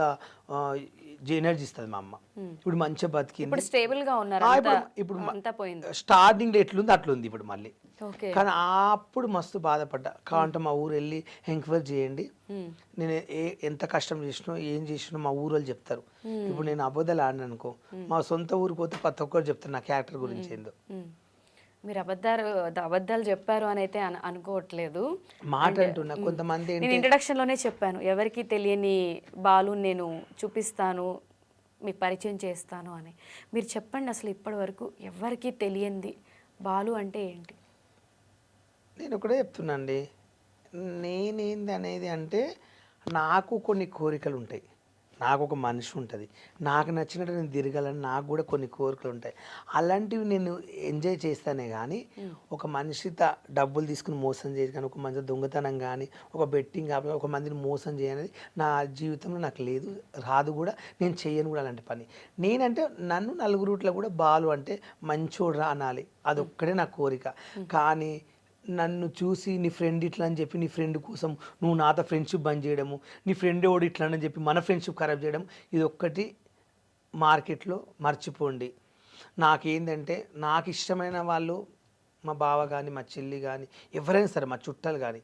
ఎనర్జీ ఇస్తుంది మా అమ్మ. ఇప్పుడు మంచిగా బతికింది, స్టేబుల్ గా ఉన్నారు. ఇప్పుడు స్టార్టింగ్ ఎట్లుంది అట్లుంది ఇప్పుడు మళ్ళీ. కానీ అప్పుడు మస్తు బాధపడ్డా. కావంటే మా ఊరు వెళ్ళి ఎంక్వైరీ చేయండి, నేను ఎంత కష్టం చేసినో ఏం చేసినో మా ఊరు వాళ్ళు చెప్తారు. ఇప్పుడు నేను అబద్ధాలు ఆడిన అనుకో, మా సొంత ఊరికి పోతే ప్రతి ఒక్కరు చెప్తారు నా క్యారెక్టర్ గురించి ఏందో. మీరు అబద్ధాలు చెప్పారు అని అయితే అనుకోవట్లేదు, మాట అంటున్నా. కొంతమంది నేను ఇంట్రడక్షన్ లోనే చెప్పాను, ఎవరికి తెలియని బాలు నేను చూపిస్తాను, మీకు పరిచయం చేస్తాను అని. మీరు చెప్పండి అసలు ఇప్పటి వరకు ఎవరికి తెలియంది బాలు అంటే ఏంటి? నేను ఒకటే చెప్తున్నాండి, నేనేంది అనేది అంటే నాకు కొన్ని కోరికలు ఉంటాయి, నాకు ఒక మనిషి ఉంటుంది, నాకు నచ్చినట్టు నేను తిరగాలని నాకు కూడా కొన్ని కోరికలు ఉంటాయి. అలాంటివి నేను ఎంజాయ్ చేస్తానే కానీ ఒక మనిషితో డబ్బులు తీసుకుని మోసం చేయదు కానీ, ఒక మంచి దొంగతనం కానీ, ఒక బెట్టింగ్ కానీ, ఒక మందిని మోసం చేయనేది నా జీవితంలో నాకు లేదు, రాదు కూడా, నేను చెయ్యను కూడా అలాంటి పని. నేనంటే నన్ను నలుగురుట్లో కూడా బాలు అంటే మంచోడు అనాలి, అదొక్కడే నా కోరిక. కానీ నన్ను చూసి నీ ఫ్రెండ్ ఇట్లా అని చెప్పి నీ ఫ్రెండ్ కోసం నువ్వు నాతో ఫ్రెండ్షిప్ బంద్ చేయడము, నీ ఫ్రెండ్ ఎవడు ఇట్లా అని చెప్పి మన ఫ్రెండ్షిప్ ఖరాబ్ చేయడం, ఇది ఒక్కటి మార్కెట్లో మర్చిపోండి. నాకేంటంటే నాకు ఇష్టమైన వాళ్ళు, మా బావ కానీ, మా చెల్లి కానీ, ఎవరైనా సరే, మా చుట్టాలు కానీ,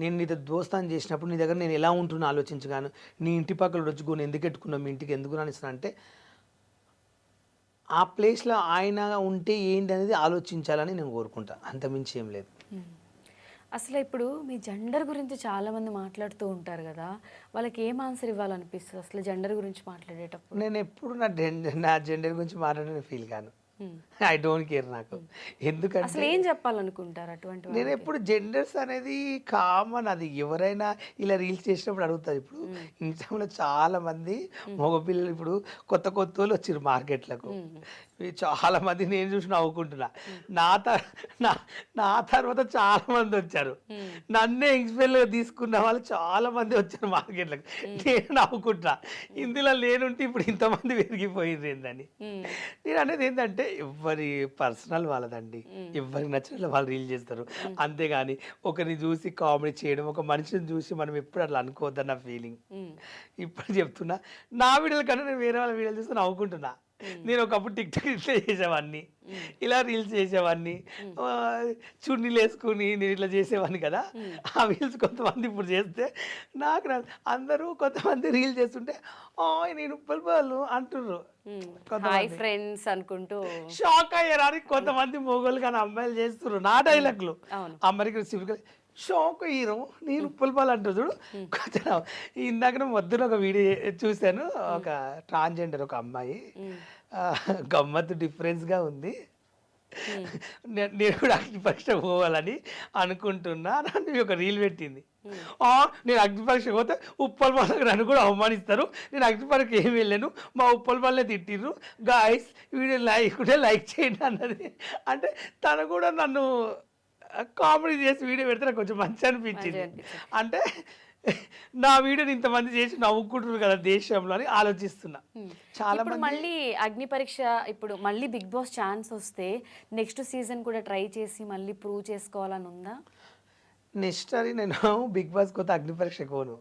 నేను నీతో దోస్తాను చేసినప్పుడు నీ దగ్గర నేను ఎలా ఉంటున్నా ఆలోచించగాను, నీ ఇంటి పక్కన వచ్చుకో ఎందుకు పెట్టుకున్నావు, మీ ఇంటికి ఎందుకు రానిస్తాను అంటే ఆ ప్లేస్లో ఆయన ఉంటే ఏంటి అనేది ఆలోచించాలని నేను కోరుకుంటా, అంతమించి ఏం లేదు. అసలు ఇప్పుడు మీ జెండర్ గురించి చాలామంది మాట్లాడుతూ ఉంటారు కదా, వాళ్ళకి ఏం ఆన్సర్ ఇవ్వాలనిపిస్తుంది అసలు జెండర్ గురించి మాట్లాడేటప్పుడు? నేను ఎప్పుడు నా జెండర్ గురించి మాట్లాడే ఫీల్ కాను. ఐ డోంట్ కేర్ నాకు. ఎందుకంటే అసలు ఏం చెప్పాలనుకుంటారు అటువంటి నేను ఎప్పుడు జెండర్స్ అనేది కామన్, అది ఎవరైనా ఇలా రీల్స్ చేసినప్పుడు అడుగుతారు. ఇప్పుడు ఇన్స్టాగ్రామ్లో చాలా మంది మగపిల్లలు ఇప్పుడు కొత్త కొత్త వాళ్ళు వచ్చారు మార్కెట్లకు, చాలా మంది నేను చూసి నవ్వుకుంటున్నా. నా తర్వాత చాలా మంది వచ్చారు, నన్నే ఎక్స్పెల్ తీసుకున్న వాళ్ళు చాలా మంది వచ్చారు మార్కెట్లకు, నేను నవ్వుకుంటున్నా. ఇందులో లేనుంటే ఇప్పుడు ఇంతమంది పెరిగిపోయింది ఏందని. నేను అనేది ఏంటంటే ఎవరి పర్సనల్ వాళ్ళదండి, ఎవరికి నచ్చిన వాళ్ళు రీల్ చేస్తారు. అంతేగాని ఒకరిని చూసి కామెడీ చేయడం, ఒక మనిషిని చూసి మనం ఎప్పుడు అట్లా అనుకోవద్దని నా ఫీలింగ్. ఇప్పుడు చెప్తున్నా, నా వీడియోల కన్నా నేను వేరే వాళ్ళ వీడియోలు చూస్తే నవ్వుకుంటున్నా. నేను ఒకప్పుడు టిక్ టాక్ ఇట్లా చేసేవాడిని, ఇలా రీల్స్ చేసేవాడిని, చున్నీలు వేసుకుని నేను ఇట్లా చేసేవాడిని కదా. ఆ రీల్స్ కొంతమంది ఇప్పుడు చేస్తే నాకు అందరూ కొంతమంది రీల్ చేస్తుంటే నేను ఉప్పల్ అంటున్నారు. హాయ్ ఫ్రెండ్స్ అనుకుంటూ షాక్ అయ్యారు. కొంతమంది మొగోళ్ళు కానీ అమ్మాయిలు చేస్తున్నారు నా డైలాగ్లు. అమ్మరికి సివిల్ షాక్ హీరో నేను ఉప్పల్ అంటారు చూడు. కొంచెం ఇందాక మొద్దున ఒక వీడియో చూశాను, ఒక ట్రాన్స్జెండర్ ఒక అమ్మాయి, గమ్మత్తు డిఫరెన్స్గా ఉంది. నేను కూడా అగ్నిపరీక్ష పోవాలని అనుకుంటున్నా అని ఒక రీల్ పెట్టింది. నేను అగ్నిపరీక్ష పోతే ఉప్పల్ వాళ్ళకి నన్ను కూడా అవమానిస్తారు, నేను అగ్నిపరీక్ష ఏమి వెళ్ళాను, మా ఉప్పల్ వాళ్ళే తిట్టిర్రు, గాయస్ వీడియో లైక్ చేయండి అన్నది. అంటే తను కూడా నన్ను కామెడీ చేసి వీడియో పెడితే నాకు కొంచెం మంచి అనిపించింది. అంటే నా వీడియోని ఇంతమంది చేసి నవ్వుకుంటున్నారు కదా దేశంలో అని ఆలోచిస్తున్నా. చాలా ఇప్పుడు మళ్ళీ అగ్ని పరీక్ష, ఇప్పుడు మళ్ళీ బిగ్ బాస్ ఛాన్స్ వస్తే నెక్స్ట్ సీజన్ కూడా ట్రై చేసి మళ్ళీ ప్రూవ్ చేసుకోవాలని ఉందా? నెక్స్ట్ అది నేను బిగ్ బాస్ కొత్త అగ్ని పరీక్ష పోను,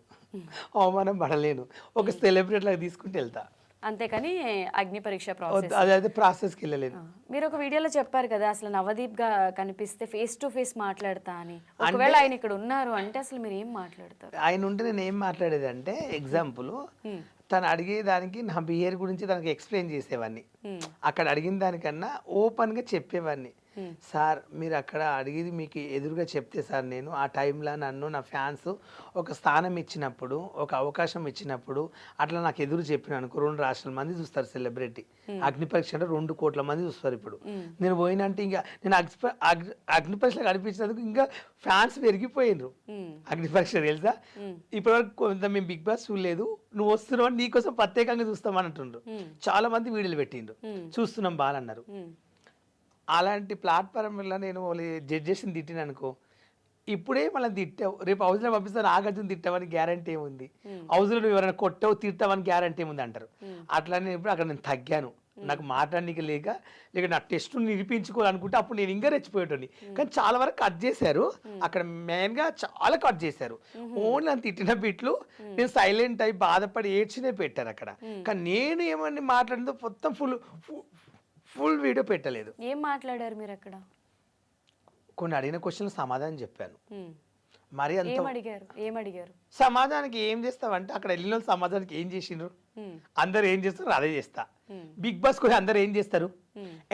అవమానం పడలేను, ఒక సెలబ్రిటీ లాగా తీసుకుంటూ వెళ్తా, అంతేకాని అగ్ని పరీక్ష ప్రాసెస్ అదే ప్రాసెస్కి వెళ్ళలేదు. మీరు ఒక వీడియోలో చెప్పారు కదా, అసలు నవదీప్ గా కనిపిస్తే ఫేస్ టు ఫేస్ మాట్లాడతా అని. ఒకవేళ ఆయన ఇక్కడ ఉన్నారు అంటే అసలు మీరు ఏం మాట్లాడతారు? ఆయన ఉంటే నేను ఏం మాట్లాడేది అంటే, ఎగ్జాంపుల్ తను అడిగేదానికి నా బిహేవియర్ గురించి తనకి ఎక్స్ప్లెయిన్ చేసేవాడిని. అక్కడ అడిగిన దానికన్నా ఓపెన్గా చెప్పేవాడిని. సార్ మీరు అక్కడ అడిగేది మీకు ఎదురుగా చెప్తే సార్, నేను ఆ టైంలో నన్ను నా ఫ్యాన్స్ ఒక స్థానం ఇచ్చినప్పుడు, ఒక అవకాశం ఇచ్చినప్పుడు అట్లా నాకు ఎదురు చెప్పిన అనుకో, 2 రాష్ట్రాల మంది చూస్తారు సెలబ్రిటీ. అగ్ని పరీక్ష అంటే 2 కోట్ల మంది చూస్తారు. ఇప్పుడు నేను పోయినంటే ఇంకా నేను అగ్ని పరీక్షలో కనిపించినందుకు ఇంకా ఫ్యాన్స్ పెరిగిపోయినరు. అగ్ని పరీక్ష తెలుసా, ఇప్పటివరకు కొంత మేము బిగ్ బాస్ చూడలేదు, నువ్వు వస్తున్నావు అని నీకోసం ప్రత్యేకంగా చూస్తామని అంటుండ్రు. చాలా మంది వీడియోలు పెట్టిండ్రు, చూస్తున్నాం బాగా అన్నారు. అలాంటి ప్లాట్ఫామ్లో నేను జడ్జెస్ని తిట్టిన అనుకో, ఇప్పుడే మళ్ళీ తిట్టావు, రేపు హౌస్లో పంపిస్తాను నాగార్జున తిట్టావని గ్యారంటీ ఏముంది, హౌస్లో నువ్వు ఎవరైనా కొట్టావు తిట్టావని గ్యారంటీ ఏముంది అంటారు. అట్లా నేను ఇప్పుడు అక్కడ నేను తగ్గాను, నాకు మాట్లాడడానికి లేక నా టెస్ట్ నిరూపించుకోవాలనుకుంటే అప్పుడు నేను ఇంకా రెచ్చిపోయేటోని. కానీ చాలా వరకు కట్ చేశారు, అక్కడ మెయిన్గా చాలా కట్ చేశారు. ఓన్లీ నన్ను తిట్టిన బిట్లు నేను సైలెంట్ అయి బాధపడి ఏడ్చినే పెట్టారు అక్కడ. కానీ నేను ఏమని మాట్లాడిందో మొత్తం ఫుల్ వీడియో పెట్టలేదు. ఏం మాట్లాడారు మీరు అక్కడ? కొన్ని అడిగిన క్వశ్చన్లు సమాధానం చెప్పాను. మరి అంత ఏమడిగారు? సమాధానానికి ఏం చేస్తావంటే, అక్కడ వెళ్ళిన సమాధానానికి ఏం చేసిండ్రు, అందరు ఏం చేస్తారు అదే చేస్తా. బిగ్ బాస్ కూడా అందరు ఏం చేస్తారు,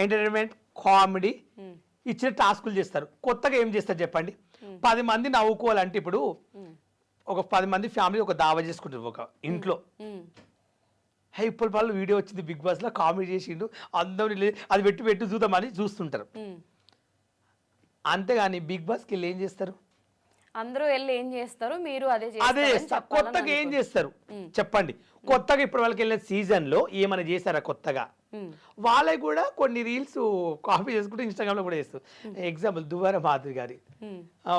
ఎంటర్టైన్మెంట్, కామెడీ, ఇచ్చిన టాస్కులు చేస్తారు. కొత్తగా ఏం చేస్తారు చెప్పండి? 10 మంది నవ్వుకోవాలంటే ఇప్పుడు ఒక 10 మంది ఫ్యామిలీ ఒక దావా చేసుకుంటారు ఒక ఇంట్లో. ఇప్పుడు వాళ్ళు వీడియో వచ్చింది బిగ్ బాస్ లో, కామెడీ చేసిండు, అందరూ అది పెట్టి చూద్దామని చూస్తుంటారు. అంతేగాని బిగ్ బాస్కి వెళ్ళి ఏం చేస్తారు? అందరూ వెళ్ళి ఏం చేస్తారు, మీరు అదే చేస్తారు. కొత్తగా ఏం చేస్తారు చెప్పండి? కొత్తగా ఇప్పుడు వాళ్ళకి వెళ్ళిన సీజన్ లో ఏమైనా చేశారా కొత్తగా? వాళ్ళకి కూడా కొన్ని రీల్స్ కాపీ చేసుకుంటే ఇన్స్టాగ్రామ్ లో కూడా చేస్తారు. ఎగ్జాంపుల్ దువ్వార మాధురి గారి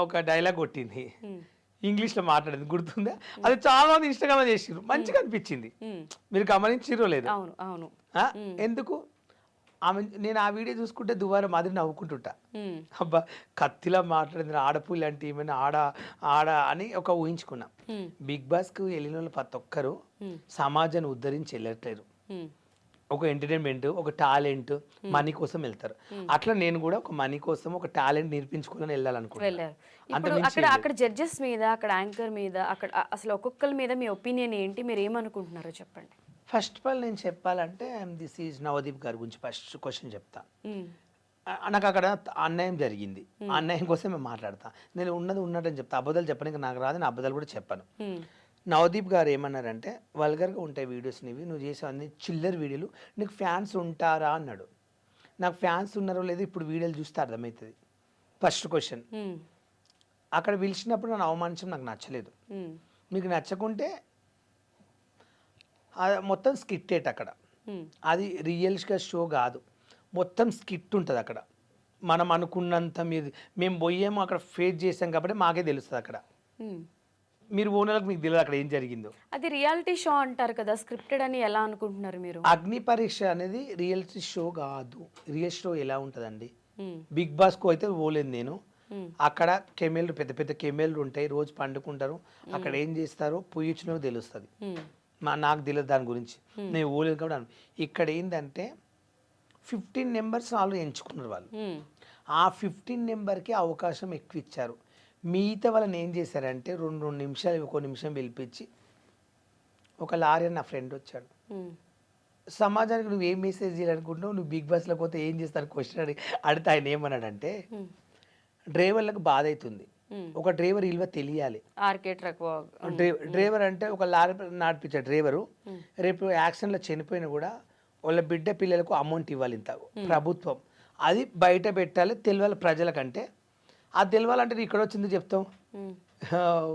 ఒక డైలాగ్ కొట్టింది, ఇంగ్లీష్ లో మాట్లాడింది, గుర్తుందా? అది చాలా మంది ఇన్స్టాగ్రామ్ లో చేసిర్రు, మంచిగా అనిపించింది. మీరు గమనించిరో లేదు? ఎందుకు? నేను ఆ వీడియో చూసుకుంటే దువ్వార మాదిరి నవ్వుకుంటుంటా, అబ్బా కత్తిలా మాట్లాడింది ఆడపుల్లి అంటే ఏమైనా ఆడ అని ఒక ఊహించుకున్నా. బిగ్ బాస్ కు వెళ్ళిన వాళ్ళు ప్రతి ఒక్కరు సమాజాన్ని ఉద్ధరించి వెళ్ళట్లేరు. ఒక ఎంటర్టైన్మెంట్, ఒక టాలెంట్, మనీ కోసం వెళ్తారు. అట్లా నేను కూడా ఒక మనీ కోసం ఒక టాలెంట్ నేర్పించుకోవాలని వెళ్ళాలనుకుంటున్నాను. అక్కడ జడ్జెస్ మీద, అక్కడ యాంకర్ మీద, అక్కడ అసలు ఒక్కొక్కరి మీద మీ ఒపీనియన్ ఏంటి, మీరు ఏమనుకుంటున్నారో చెప్పండి. ఫస్ట్ ఆఫ్ ఆల్ నేను చెప్పాలంటే దిస్ ఈజ్ నవదీప్ గారి గురించి ఫస్ట్ క్వశ్చన్ చెప్తా. నాకు అక్కడ అన్యాయం జరిగింది, అన్యాయం కోసం మేము మాట్లాడతా. నేను ఉన్నదని చెప్తా, అబద్ధాలు చెప్పడానికి నాకు రాదు, నేను అబద్ధాలు కూడా చెప్పాను. నవదీప్ గారు ఏమన్నారంటే, వల్గర్గా ఉంటాయి వీడియోస్ నీవి, నువ్వు చేసే అన్ని చిల్లర్ వీడియోలు, నీకు ఫ్యాన్స్ ఉంటారా అన్నాడు. నాకు ఫ్యాన్స్ ఉన్నారో లేదో ఇప్పుడు వీడియోలు చూస్తే అర్థమవుతుంది. ఫస్ట్ క్వశ్చన్, అక్కడ పిలిచినప్పుడు నన్ను అవమానించడం నాకు నచ్చలేదు. మీకు నచ్చకుంటే మొత్తం స్కిట్టేట్ అక్కడ, అది రియల్గా షో కాదు, మొత్తం స్కిట్ ఉంటుంది అక్కడ. మనం అనుకున్నంత మేము పోయాము అక్కడ ఫేస్ చేసాం కాబట్టి మాకే తెలుస్తుంది అక్కడ. మీరు ఓనర్లకు మీకు తెలియదు అక్కడ ఏం జరిగిందో. అది రియాలిటీ షో అంటారు కదా, స్క్రిప్టెడ్ అని ఎలా అనుకుంటున్నారు మీరు? అగ్ని పరీక్ష అనేది రియాలిటీ షో కాదు. రియల్ షో ఎలా ఉంటుందండి, బిగ్ బాస్కు అయితే పోలేదు నేను. అక్కడ కెమెల్లు, పెద్ద పెద్ద కెమెల్లు ఉంటాయి, రోజు పండుకుంటారు, అక్కడ ఏం చేస్తారో పొయ్యిచ్చినో తెలుస్తుంది. నాకు తెలియదు దాని గురించి, నేను పోలేదు కాబట్టి. ఇక్కడ ఏంటంటే 15 నెంబర్స్ వాళ్ళు ఎంచుకున్నారు వాళ్ళు. ఆ 15 నెంబర్కి అవకాశం ఎక్కువ ఇచ్చారు. మిగతా వాళ్ళని ఏం చేశారంటే 2 నిమిషాలు, 1 నిమిషం పిలిపించి, ఒక లారీ నా ఫ్రెండ్ వచ్చాడు, సమాజానికి నువ్వు ఏం మెసేజ్ చేయాలనుకుంటున్నావు, నువ్వు బిగ్ బాస్లో పోతే ఏం చేస్తాను క్వశ్చన్ అడిగితే ఆయన ఏమన్నాడంటే, డ్రైవర్లకు బాధ అవుతుంది, ఒక డ్రైవర్ విలువ తెలియాలి. డ్రైవర్ అంటే ఒక లారీ నడిపించే డ్రైవరు రేపు యాక్సిడెంట్లో చనిపోయినా కూడా వాళ్ళ బిడ్డ పిల్లలకు అమౌంట్ ఇవ్వాలి ఇంత ప్రభుత్వం, అది బయట పెట్టాలి, తెలియాలి ప్రజలకంటే. అది తెలియాలంటే నువ్వు ఇక్కడ వచ్చింది చెప్తాం,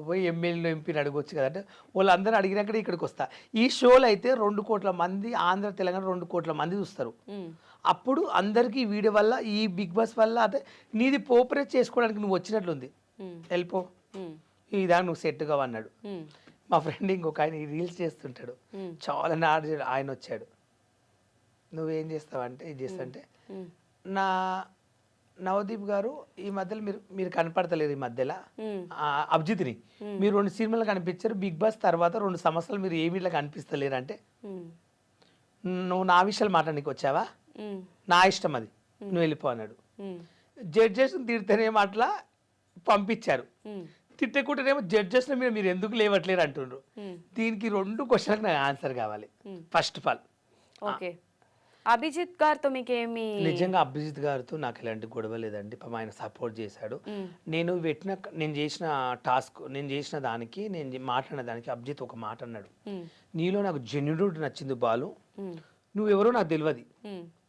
పోయి ఎమ్మెల్యేలు ఎంపీని అడగొచ్చు కదంటే, వాళ్ళందరూ అడిగినాక ఇక్కడికి వస్తా. ఈ షోలో అయితే 2 కోట్ల మంది, ఆంధ్ర తెలంగాణ 2 కోట్ల మంది చూస్తారు. అప్పుడు అందరికీ ఈ వీడియో వల్ల, ఈ బిగ్ బాస్ వల్ల, అదే నీది పోపరేట్ చేసుకోవడానికి నువ్వు వచ్చినట్లుంది, వెళ్ళిపో ఈ దాన్ని నువ్వు సెట్ కావు అన్నాడు. మా ఫ్రెండ్ ఇంకొక ఆయన రీల్స్ చేస్తుంటాడు, చాలా నాడు ఆయన వచ్చాడు, నువ్వేం చేస్తావంటే ఇది చేస్తాంటే, నా నవదీప్ గారు ఈ మధ్యలో మీరు కనపడతలేరు, ఈ మధ్యలో అభిజిత్ని మీరు 2 సినిమాలు కనిపించారు, బిగ్ బాస్ తర్వాత 2 సంవత్సరాలు మీరు ఏమి ఇట్లా కనిపిస్తలేరు అంటే, నువ్వు నా విషయాలు మాట్లాడడానికి వచ్చావా, నా ఇష్టం అది, నువ్వు వెళ్ళిపో అన్నాడు. జడ్జెస్ తిడితేనేమో అట్లా పంపించారు, తిట్టకుంటేనేమో జడ్జెస్ మీరు ఎందుకు లేవట్లేరు అంటుండ్రు. దీనికి 2 క్వశ్చన్లకు నాకు ఆన్సర్ కావాలి. First of all, okay, Abhijit గారితో మీకేమి? నిజంగా అభిజిత్ గారితో నాకు ఎలాంటి గొడవ లేదండి. ఆయన సపోర్ట్ చేశాడు. నేను చేసిన టాస్క్, నేను చేసిన దానికి, నేను మాట్లాడిన దానికి అభిజిత్ ఒక మాట అన్నాడు, నీలో నాకు జెన్యునిటీ నచ్చింది బాలు, నువ్వెవరో నాకు తెలియదు,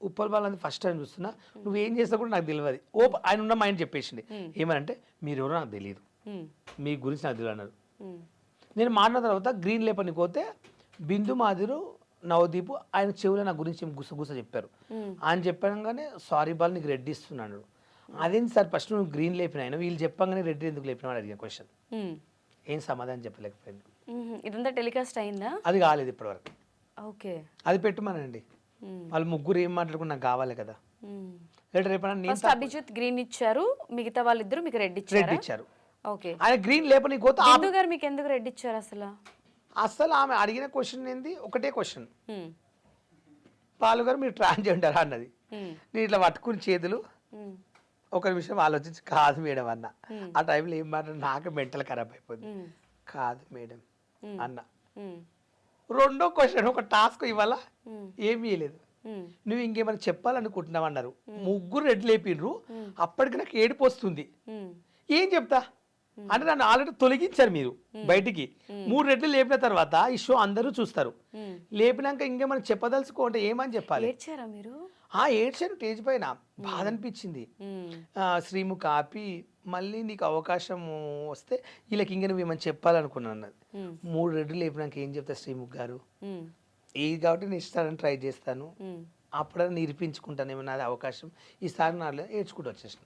ఉప్పల్ బాలు అని ఫస్ట్ టైం చూస్తున్నా, నువ్వేం చేస్తా కూడా నాకు తెలియదు. ఆయన ఉన్న మైండ్ చెప్పేసింది, ఏమనంటే మీరెవరో నాకు తెలియదు, మీ గురించి నాకు తెలియదు అన్నారు. నేను మాట్లాడిన తర్వాత గ్రీన్ లేపనికి పోతే బిందు మాదిరు, నవదీపు ఆయన చెవులో నా గురించి గుసగుస చెప్పారు. ఆయన చెప్పగానే సారీ బాల్ నీకు రెడ్ ఇస్తున్నాడు. అదేంటి సార్ ఫస్ట్ నువ్వు గ్రీన్ లేపిన ఆయన, వీళ్ళు చెప్పగానే రెడ్ ఎందుకు లేపిన అని అడిగిన క్వశ్చన్, ఏం సమాధానం చెప్పలేకపోయింది. ఇదంతా టెలికాస్ట్ అయిందా? అది కాలేదు ఇప్పటివరకు. ఓకే, అది పెట్టుమానండి, వాళ్ళు ముగ్గురు ఏం మాట్లాడుకుని నాకు కావాలి కదా. ఫస్ట్ అభిజిత్ గ్రీన్ ఇచ్చారు, మిగతా వాళ్ళిద్దరు మీకు రెడ్ ఇచ్చారు. ఓకే, ఆయన గ్రీన్ లేపని బిందు గారు మీకు ఎందుకు రెడ్ ఇచ్చారు అసలు ఆమె అడిగిన క్వశ్చన్ ఏంది, ఒకటే క్వశ్చన్, పాలు గారు మీరు ట్రాన్స్జెండర్ అన్నది. నేను ఇట్లా పట్టుకుని చేతులు ఒక నిమిషం ఆలోచించి కాదు మేడం అన్న. ఆ టైంలో ఏం మాట్లాడు, నాకు మెంటల్ ఖరాబ్ అయిపోయింది, కాదు మేడం అన్న. 2వ క్వశ్చన్, ఒక టాస్క్ ఇవాళ ఏమీ లేదు, నువ్వు ఇంకేమైనా చెప్పాలనుకుంటున్నావు అన్నారు. ముగ్గురు రెడ్ లేపిండ్రు, అప్పటికి నాకు ఏడుపు వస్తుంది, ఏం చెప్తా అంటే నన్ను ఆల్రెడీ తొలగించారు మీరు బయటికి. 3 రెడ్లు లేపిన తర్వాత ఈ షో అందరూ చూస్తారు, లేపినాక ఇంకేమైనా చెప్పదలుచుకోంటే ఏమని చెప్పాలి. ఏడ్చాను స్టేజ్ పైన, బాధ అనిపించింది. శ్రీముఖ్ ఆపి మళ్ళీ నీకు అవకాశం వస్తే వీళ్ళకి ఇంకా నువ్వు ఏమని చెప్పాలనుకున్నాను అన్నది. 3 రెడ్లు లేపినాక ఏం చెప్తా శ్రీముఖ్ గారు, ఏది కాబట్టి నేను ఇస్తానని ట్రై చేస్తాను, అప్పుడైనా నిరూపించుకుంటాను ఏమన్నా అవకాశం ఈసారి నా ఏడ్చుకుంటూ వచ్చేసిన.